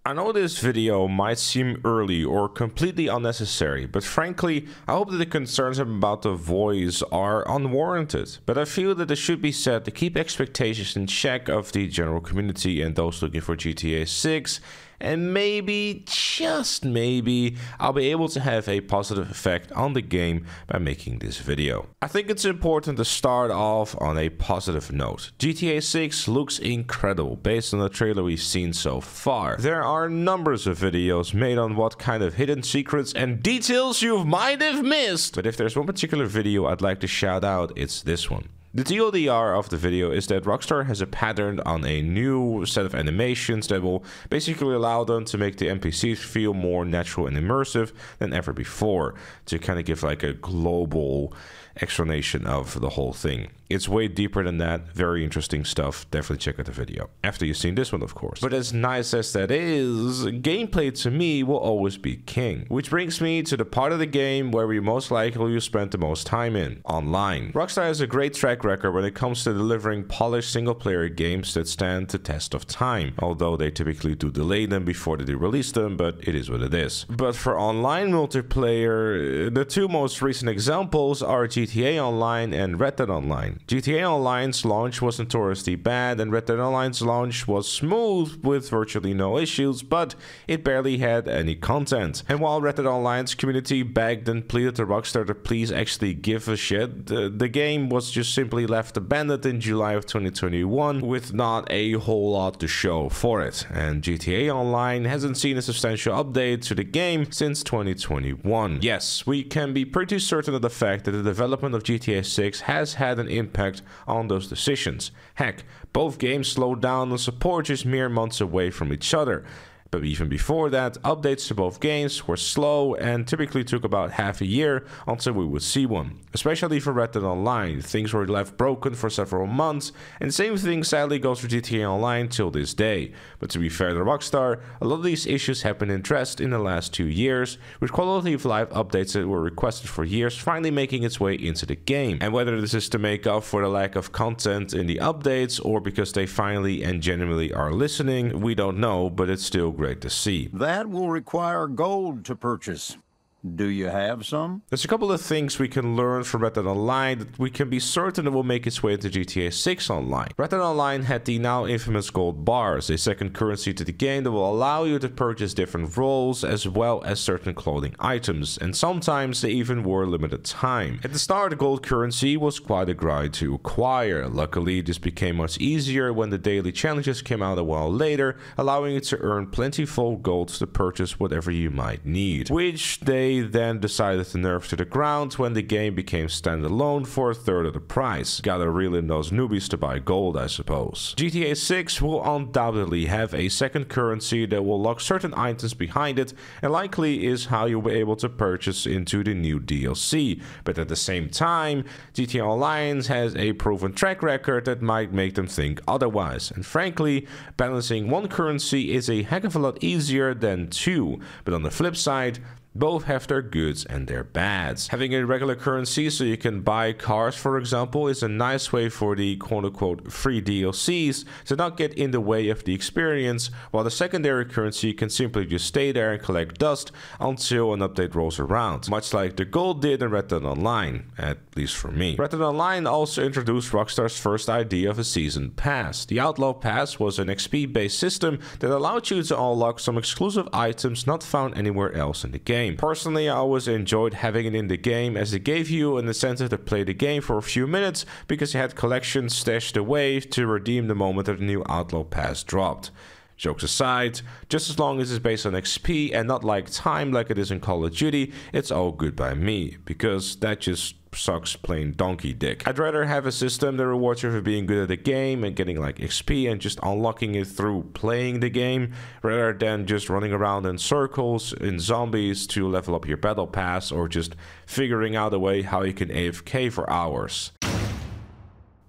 I know this video might seem early or completely unnecessary, but frankly, I hope that the concerns I'm about to voice are unwarranted. But I feel that it should be said to keep expectations in check of the general community and those looking for GTA 6, and maybe, just maybe, I'll be able to have a positive effect on the game by making this video. I think it's important to start off on a positive note. GTA 6 looks incredible based on the trailer we've seen so far. There are numbers of videos made on what kind of hidden secrets and details you might have missed. But if there's one particular video I'd like to shout out, it's this one. The TLDR of the video is that Rockstar has a pattern on a new set of animations that will basically allow them to make the NPCs feel more natural and immersive than ever before, to kind of give like a global explanation of the whole thing. It's way deeper than that, very interesting stuff. Definitely check out the video after you've seen this one, of course. But as nice as that is, gameplay to me will always be king. Which brings me to the part of the game where we most likely will spend the most time in: online. Rockstar has a great track record when it comes to delivering polished single-player games that stand the test of time, although they typically do delay them before they release them, but it is what it is. But for online multiplayer, the two most recent examples are GTA Online and Red Dead Online. GTA Online's launch was notoriously bad, and Red Dead Online's launch was smooth with virtually no issues, but it barely had any content. And while Red Dead Online's community begged and pleaded to Rockstar to please actually give a shit, the game was just simply left abandoned in July of 2021 with not a whole lot to show for it. And GTA Online hasn't seen a substantial update to the game since 2021. Yes, we can be pretty certain of the fact that the development of GTA 6 has had an impact on those decisions. Heck, both games slowed down and support just mere months away from each other. But even before that, updates to both games were slow and typically took about half a year until we would see one. Especially for Red Dead Online, things were left broken for several months, and the same thing sadly goes for GTA Online till this day. But to be fair to Rockstar, a lot of these issues have been addressed in the last 2 years, with quality of life updates that were requested for years finally making its way into the game. And whether this is to make up for the lack of content in the updates, or because they finally and genuinely are listening, we don't know, but it's still great to see. That will require gold to purchase. Do you have some? There's a couple of things we can learn from Red Dead Online that we can be certain it will make its way into GTA 6 Online. Red Dead Online had the now infamous gold bars, a second currency to the game that will allow you to purchase different roles as well as certain clothing items, and sometimes they even were limited time. At the start, the gold currency was quite a grind to acquire. Luckily, this became much easier when the daily challenges came out a while later, allowing you to earn plentiful gold to purchase whatever you might need, which they then decided to nerf to the ground when the game became standalone for a third of the price. Gotta reel in those newbies to buy gold, I suppose. GTA 6 will undoubtedly have a second currency that will lock certain items behind it, and likely is how you'll be able to purchase into the new DLC. But at the same time, GTA Online has a proven track record that might make them think otherwise. And frankly, balancing one currency is a heck of a lot easier than two. But on the flip side, both have their goods and their bads. Having a regular currency so you can buy cars, for example, is a nice way for the quote-unquote free DLCs to not get in the way of the experience, while the secondary currency can simply just stay there and collect dust until an update rolls around, much like the gold did in Red Dead Online, at least for me. Red Dead Online also introduced Rockstar's first idea of a season pass. The Outlaw Pass was an XP-based system that allowed you to unlock some exclusive items not found anywhere else in the game. Personally, I always enjoyed having it in the game, as it gave you an incentive to play the game for a few minutes because you had collections stashed away to redeem the moment that the new Outlaw Pass dropped. Jokes aside, just as long as it's based on XP and not like time like it is in Call of Duty, it's all good by me, because that just sucks plain donkey dick. I'd rather have a system that rewards you for being good at the game and getting like XP and just unlocking it through playing the game, rather than just running around in circles in zombies to level up your battle pass, or just figuring out a way how you can AFK for hours.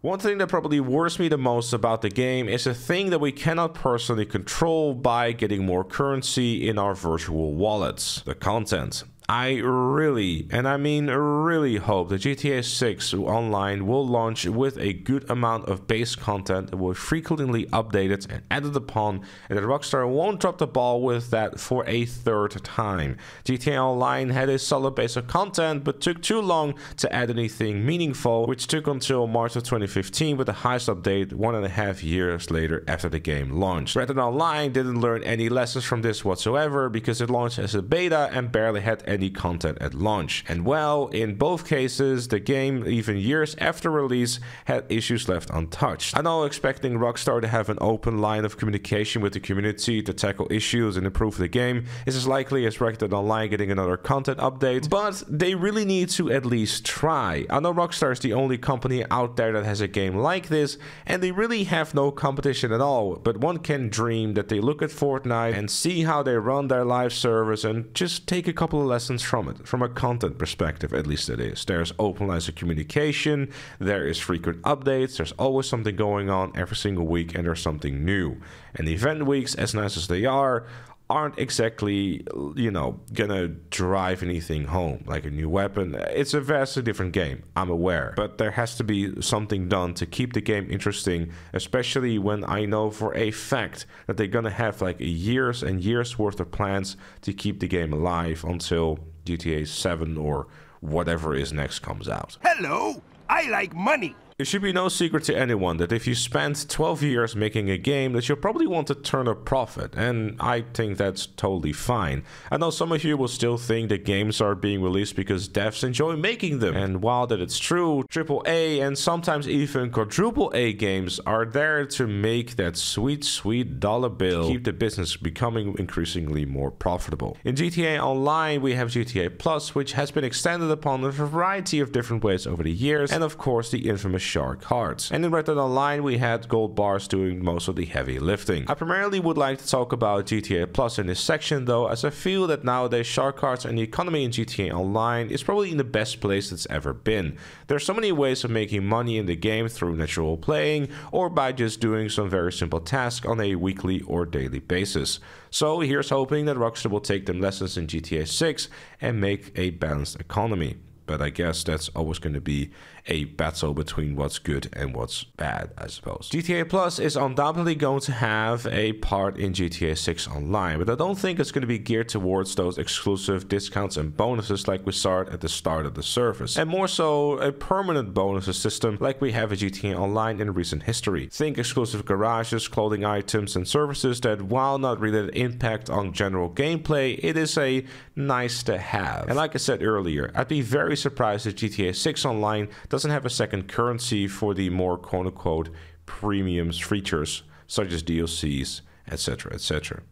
One thing that probably worries me the most about the game is a thing that we cannot personally control by getting more currency in our virtual wallets: the content. I really, and I mean really hope that GTA 6 Online will launch with a good amount of base content that will frequently updated and added upon, and that Rockstar won't drop the ball with that for a third time. GTA Online had a solid base of content, but took too long to add anything meaningful, which took until March of 2015 with the highest update 1.5 years later after the game launched. Red Dead Online didn't learn any lessons from this whatsoever because it launched as a beta and barely had any content at launch. And well, in both cases, the game, even years after release, had issues left untouched. I know expecting Rockstar to have an open line of communication with the community to tackle issues and improve the game is as likely as Red Dead Online getting another content update, but they really need to at least try. I know Rockstar is the only company out there that has a game like this, and they really have no competition at all, but one can dream that they look at Fortnite and see how they run their live service and just take a couple of lessons from it. From a content perspective, at least it is. There's open lines of communication, there is frequent updates, there's always something going on every single week, and there's something new. And event weeks, as nice as they aren't exactly, you know, gonna drive anything home, like a new weapon. It's a vastly different game, I'm aware. But there has to be something done to keep the game interesting, especially when I know for a fact that they're gonna have like years and years worth of plans to keep the game alive until GTA 7 or whatever is next comes out. Hello, I like money. It should be no secret to anyone that if you spend 12 years making a game, that you'll probably want to turn a profit, and I think that's totally fine. I know some of you will still think that games are being released because devs enjoy making them, and while that it's true, AAA and sometimes even quadruple A games are there to make that sweet dollar bill, keep the business becoming increasingly more profitable. In GTA Online, we have GTA Plus, which has been extended upon a variety of different ways over the years, and of course the infamous shark cards. And in Red Dead Online, we had gold bars doing most of the heavy lifting. I primarily would like to talk about GTA Plus in this section though, as I feel that nowadays shark cards and the economy in GTA Online is probably in the best place it's ever been. There's so many ways of making money in the game through natural playing or by just doing some very simple tasks on a weekly or daily basis. So here's hoping that Rockstar will take them lessons in GTA 6 and make a balanced economy. But I guess that's always going to be a battle between what's good and what's bad, I suppose. GTA Plus is undoubtedly going to have a part in GTA 6 Online, but I don't think it's going to be geared towards those exclusive discounts and bonuses like we saw at the start of the service, and more so a permanent bonuses system like we have in GTA Online in recent history. Think exclusive garages, clothing items, and services that, while not really an impact on general gameplay, it is a nice to have. And like I said earlier, I'd be very surprised if GTA 6 Online doesn't have a second currency for the more quote-unquote premium features such as DLCs, etc, etc.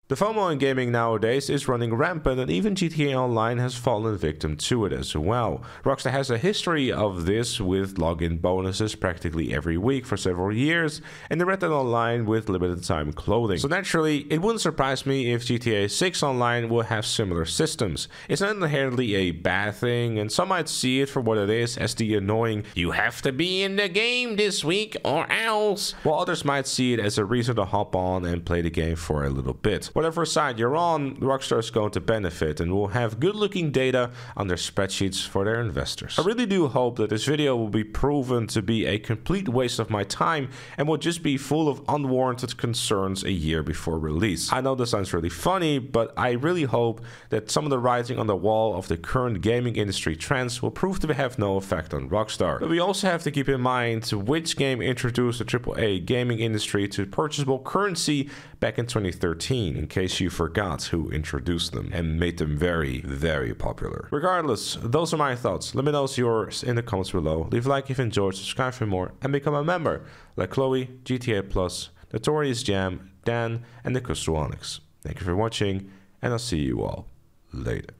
The FOMO in gaming nowadays is running rampant, and even GTA Online has fallen victim to it as well. Rockstar has a history of this with login bonuses practically every week for several years, and the Red Dead Online with limited time clothing. So naturally, it wouldn't surprise me if GTA 6 Online will have similar systems. It's not inherently a bad thing, and some might see it for what it is, as the annoying "you have to be in the game this week or else," while others might see it as a reason to hop on and play the game for a little bit. Whatever side you're on, Rockstar is going to benefit and will have good looking data on their spreadsheets for their investors. I really do hope that this video will be proven to be a complete waste of my time and will just be full of unwarranted concerns a year before release. I know this sounds really funny, but I really hope that some of the writing on the wall of the current gaming industry trends will prove to have no effect on Rockstar. But we also have to keep in mind which game introduced the AAA gaming industry to purchasable currency back in 2013, in case you forgot who introduced them and made them very popular. Regardless, those are my thoughts. Let me know yours in the comments below. Leave a like if you enjoyed, subscribe for more, and become a member like Chloe, GTA Plus, Notorious Jam, Dan, and the Onyx. Thank you for watching, and I'll see you all later.